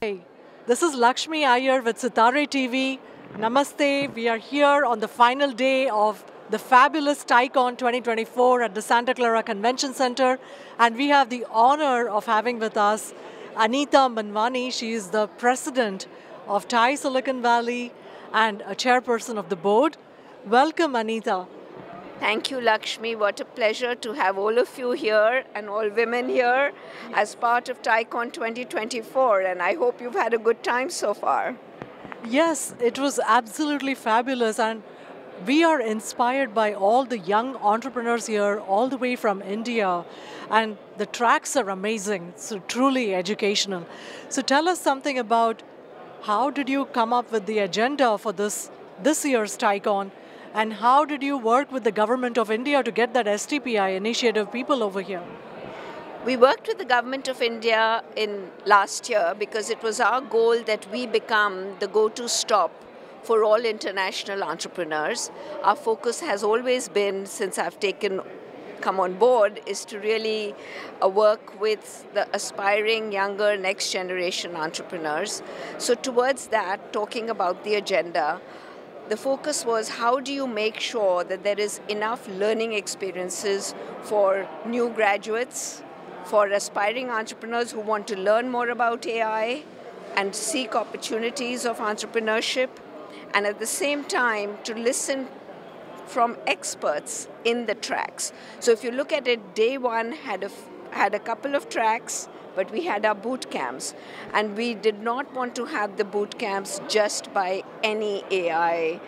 Hey, this is Lakshmi Iyer with Sitare TV. Namaste. We are here on the final day of the fabulous TiEcon 2024 at the Santa Clara Convention Center. And we have the honor of having with us Anita Manwani. She is the president of TiE Silicon Valley and a chairperson of the board. Welcome, Anita. Thank you, Lakshmi. What a pleasure to have all of you here and all women here as part of TiEcon 2024. And I hope you've had a good time so far. Yes, it was absolutely fabulous. And we are inspired by all the young entrepreneurs here, all the way from India. And the tracks are amazing, so truly educational. So tell us something about how did you come up with the agenda for this year's TiEcon? And how did you work with the government of India to get that STPI initiative people over here? We worked with the government of India in last year because it was our goal that we become the go-to stop for all international entrepreneurs. Our focus has always been, since I've come on board, is to really work with the aspiring younger next generation entrepreneurs. So towards that, talking about the agenda, the focus was how do you make sure that there is enough learning experiences for new graduates, for aspiring entrepreneurs who want to learn more about AI and seek opportunities of entrepreneurship, and at the same time to listen from experts in the tracks. So if you look at it, day one had a couple of tracks, but we had our boot camps. And we did not want to have the boot camps just by any AI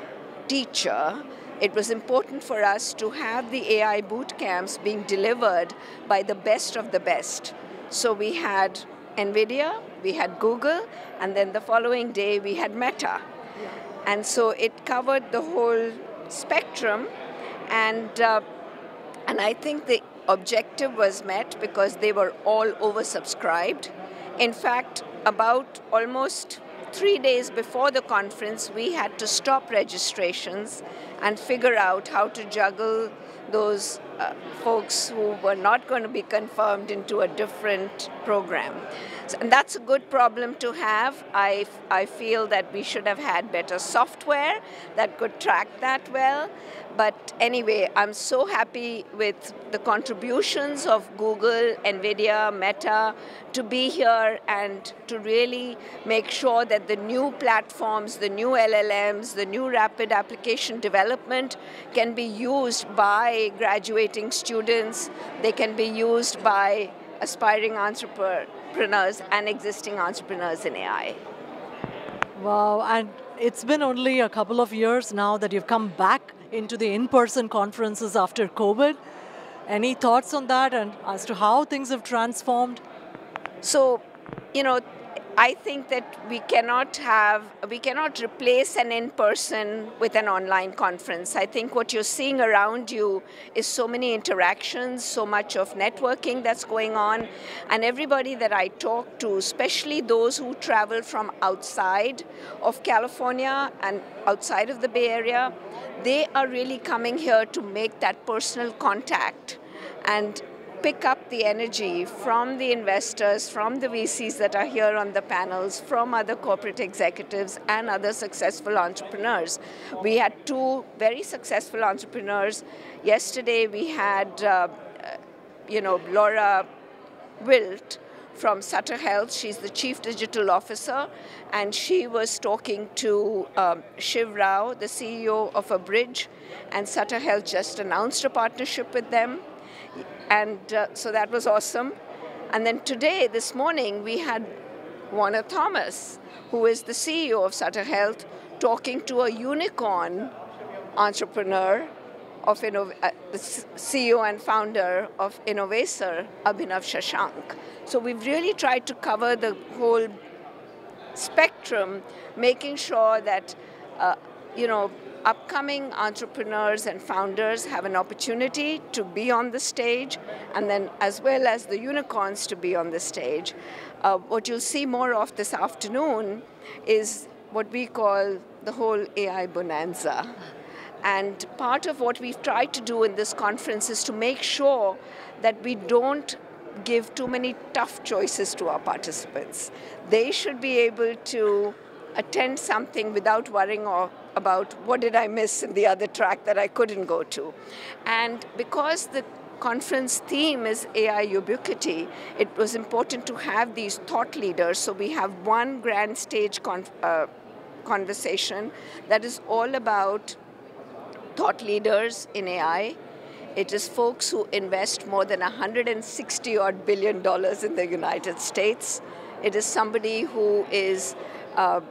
teacher. It was important for us to have the AI boot camps being delivered by the best of the best. So we had NVIDIA, we had Google, and then the following day we had Meta. And so it covered the whole spectrum, and I think the objective was met because they were all oversubscribed. In fact, about almost 3 days before the conference, we had to stop registrations and figure out how to juggle those folks who were not going to be confirmed into a different program. And that's a good problem to have. I feel that we should have had better software that could track that well. But anyway, I'm so happy with the contributions of Google, NVIDIA, Meta to be here and to really make sure that the new platforms, the new LLMs, the new rapid application development can be used by graduating students. They can be used by aspiring entrepreneurs and existing entrepreneurs in AI. Wow, and it's been only a couple of years now that you've come back into the in-person conferences after COVID. Any thoughts on that and as to how things have transformed? So, I think that we cannot replace an in-person with an online conference. I think what you're seeing around you is so many interactions, so much of networking that's going on, and everybody that I talk to, especially those who travel from outside of California and outside of the Bay Area, they are really coming here to make that personal contact and pick up the energy from the investors, from the VCs that are here on the panels, from other corporate executives and other successful entrepreneurs. We had two very successful entrepreneurs. Yesterday we had, Laura Wilt from Sutter Health. She's the Chief Digital Officer, and she was talking to Shiv Rao, the CEO of a bridge, and Sutter Health just announced a partnership with them. And so that was awesome. And then today, this morning, we had Warner Thomas, who is the CEO of Sutter Health, talking to a unicorn entrepreneur, the CEO and founder of Innovacer, Abhinav Shashank. So we've really tried to cover the whole spectrum, making sure that upcoming entrepreneurs and founders have an opportunity to be on the stage, and then as well as the unicorns to be on the stage. What you'll see more of this afternoon is what we call the whole AI bonanza. And part of what we've tried to do in this conference is to make sure that we don't give too many tough choices to our participants. They should be able to attend something without worrying about what did I miss in the other track that I couldn't go to. And because the conference theme is AI ubiquity, it was important to have these thought leaders. So we have one grand stage conversation that is all about thought leaders in AI. It is folks who invest more than $160 billion in the United States. It is somebody who is a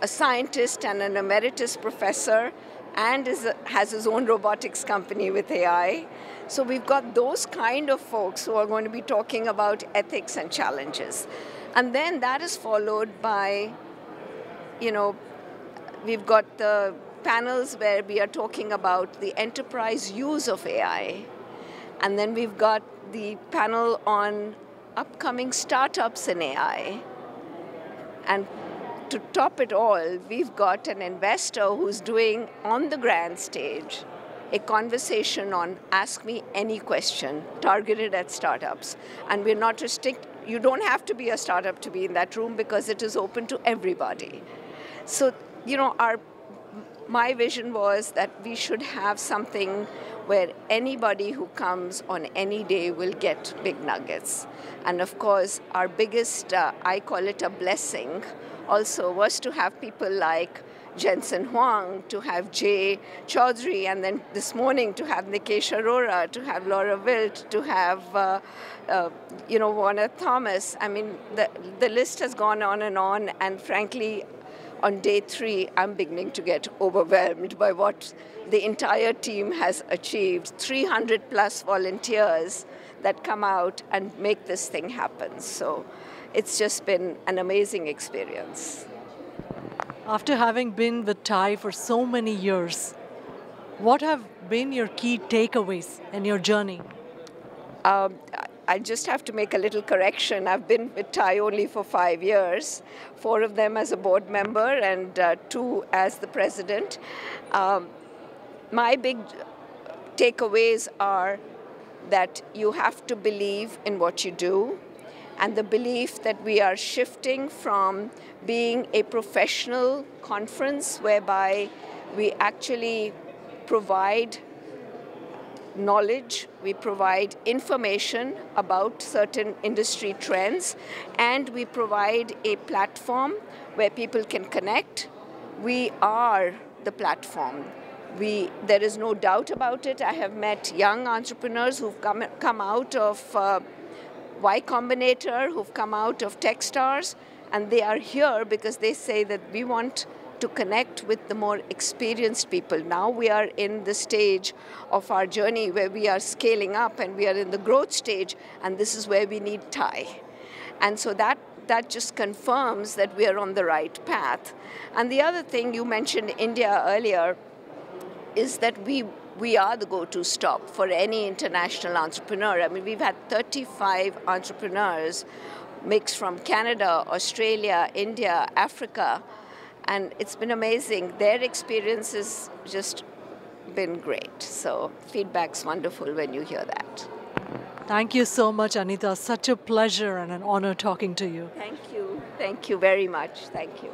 scientist and an emeritus professor and has his own robotics company with AI. So we've got those kind of folks who are going to be talking about ethics and challenges. And then that is followed by, we've got the panels where we are talking about the enterprise use of AI. And then we've got the panel on upcoming startups in AI. And to top it all, we've got an investor who's doing on the grand stage a conversation on Ask Me Any Question targeted at startups. And we're not you don't have to be a startup to be in that room because it is open to everybody. So, my vision was that we should have something where anybody who comes on any day will get big nuggets. And of course, our biggest, I call it a blessing, also was to have people like Jensen Huang, to have Jay Chaudhry, and then this morning to have Nikesh Arora, to have Laura Wilt, to have Warner Thomas. I mean, the list has gone on, and frankly, on day 3, I'm beginning to get overwhelmed by what the entire team has achieved. 300 plus volunteers that come out and make this thing happen. So it's just been an amazing experience. After having been with TiE for so many years, what have been your key takeaways in your journey? I just have to make a little correction. I've been with TiE only for 5 years, 4 of them as a board member and 2 as the president. My big takeaways are that you have to believe in what you do, and the belief that we are shifting from being a professional conference whereby we actually provide knowledge, we provide information about certain industry trends, and we provide a platform where people can connect. We are the platform. There is no doubt about it. I have met young entrepreneurs who've come out of Y Combinator, who've come out of Techstars, and they are here because they say that we want to connect with the more experienced people. Now we are in the stage of our journey where we are scaling up and we are in the growth stage, and this is where we need TiE. And so that just confirms that we are on the right path. And the other thing, you mentioned India earlier, is that we are the go-to stop for any international entrepreneur. I mean, we've had 35 entrepreneurs mixed from Canada, Australia, India, Africa, and it's been amazing. Their experience has just been great. So feedback's wonderful when you hear that. Thank you so much, Anita. Such a pleasure and an honor talking to you. Thank you. Thank you very much. Thank you.